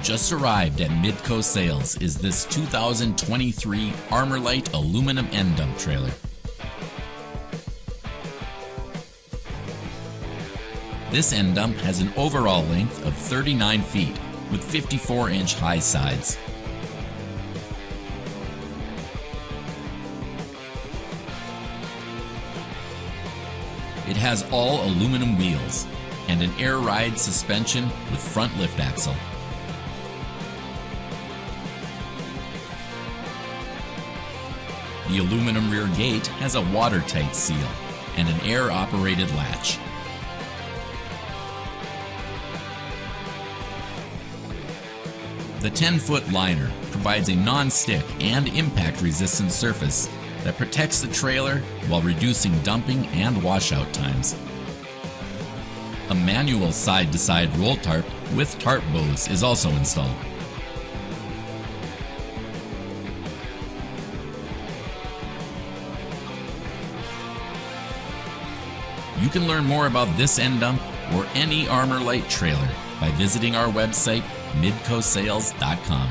Just arrived at Midco Sales is this 2023 Armor Lite aluminum end dump trailer. This end dump has an overall length of 39 feet with 54-inch high sides. It has all aluminum wheels and an air ride suspension with front lift axle. The aluminum rear gate has a watertight seal and an air-operated latch. The 10-foot liner provides a non-stick and impact-resistant surface that protects the trailer while reducing dumping and washout times. A manual side-to-side roll tarp with tarp bows is also installed. You can learn more about this end dump or any Armor Lite trailer by visiting our website, midcosales.com.